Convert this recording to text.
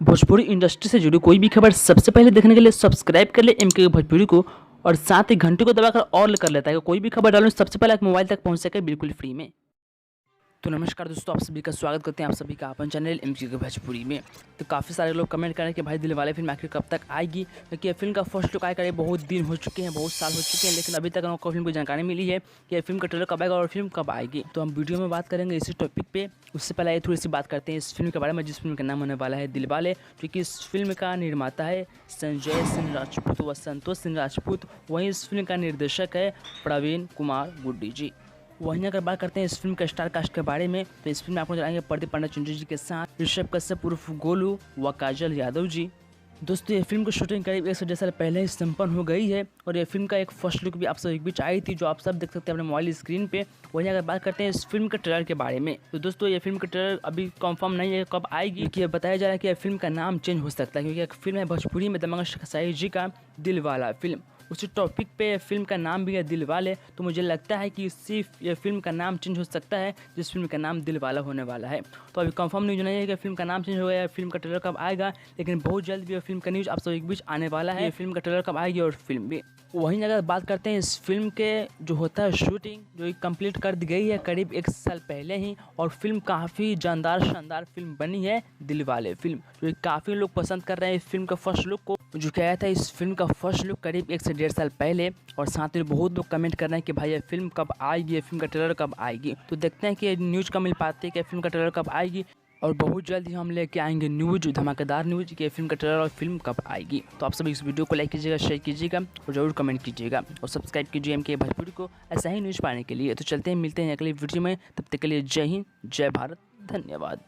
Bhojpuri industry से जुड़ी कोई भी खबर सबसे पहले देखने के लिए सब्सक्राइब कर ले एमके भोजपुरी को और साथ ही घंटे को दबाकर ऑल कर लेता है कि कोई भी खबर डालूं सबसे पहले आप मोबाइल तक पहुंच सके बिल्कुल फ्री में। तो नमस्कार दोस्तों, आप सभी का स्वागत करते हैं आप सभी का अपन चैनल एमके भोजपुरी में। तो काफ़ी सारे लोग कमेंट कर रहे हैं कि भाई दिलवाले फिल्म आखिर कब तक आएगी, क्योंकि ये फिल्म का फर्स्ट लुक आया बहुत दिन हो चुके हैं, बहुत साल हो चुके हैं, लेकिन अभी तक हमको फिल्म को जानकारी मिली है कि ये फिल्म का ट्रेलर कब आएगा और फिल्म कब आएगी। तो हम वीडियो में बात करेंगे इसी टॉपिक पे। उससे पहले थोड़ी सी बात करते हैं इस फिल्म के बारे में, जिस फिल्म का नाम होने वाला है दिलवाले, क्योंकि इस फिल्म का निर्माता है संजय सिंह राजपूत व संतोष सिंह राजपूत। वहीं इस फिल्म का निर्देशक है प्रवीण कुमार गुड्डी जी। वहीं अगर बात करते हैं इस फिल्म के स्टार कास्ट के बारे में, तो इस फिल्म में आपको जानेंगे प्रदीप पांडे चुंजी जी के साथ ऋषभ कश्यप उर्फ गोलू व काजल यादव जी। दोस्तों ये फिल्म की शूटिंग करीब 1 साल पहले ही संपन्न हो गई है और ये फिल्म का एक फर्स्ट लुक भी आप सब एक बीच आई थी, जो आप सब देख सकते हैं अपने मोबाइल स्क्रीन पे। वहीं अगर बात करते हैं इस फिल्म के ट्रेलर के बारे में, तो दोस्तों ये फिल्म का ट्रेलर अभी कंफर्म नहीं है कब आएगी, क्योंकि बताया जा रहा है कि यह फिल्म का नाम चेंज हो सकता है, क्योंकि एक फिल्म है भोजपुरी में दबंग कसाई जी का दिलवाला फिल्म। उसी टॉपिक पे फिल्म का नाम भी है दिलवाले, तो मुझे लगता है कि सिर्फ ये फिल्म का नाम चेंज हो सकता है जिस फिल्म का नाम दिलवाला होने वाला है। तो अभी कंफर्म न्यूज़ नहीं है कि फिल्म का नाम चेंज हो गया, फिल्म का ट्रेलर कब आएगा, लेकिन बहुत जल्द भी फिल्म का न्यूज़ आप सब एक बीच आने वाला है, फिल्म का ट्रेलर कब आएगी और फिल्म भी। वहीं अगर बात करते हैं इस फिल्म के जो होता है शूटिंग, जो कंप्लीट कर दी गई है करीब 1 साल पहले ही, और फिल्म काफ़ी जानदार शानदार फिल्म बनी है दिलवाले फिल्म, जो काफ़ी लोग पसंद कर रहे हैं इस फिल्म का फर्स्ट लुक को। जो क्या था इस फिल्म का फर्स्ट लुक करीब 1 से 1.5 साल पहले, और साथ ही बहुत लोग कमेंट कर रहे हैं कि भाई ये फिल्म कब आएगी, ये फिल्म का ट्रेलर कब आएगी। तो देखते हैं कि न्यूज़ कब मिल पाती है कि फिल्म का ट्रेलर कब आएगी, और बहुत जल्द ही हम लेके आएंगे न्यूज़, धमाकेदार न्यूज़ कि फिल्म का ट्रेलर और फिल्म कब आएगी। तो आप सभी इस वीडियो को लाइक कीजिएगा, शेयर कीजिएगा और जरूर कमेंट कीजिएगा और सब्सक्राइब कीजिए एमके भोजपुरी को ऐसा ही न्यूज़ पाने के लिए। तो चलते हैं, मिलते हैं अगली वीडियो में, तब तक के लिए जय हिंद, जय भारत, धन्यवाद।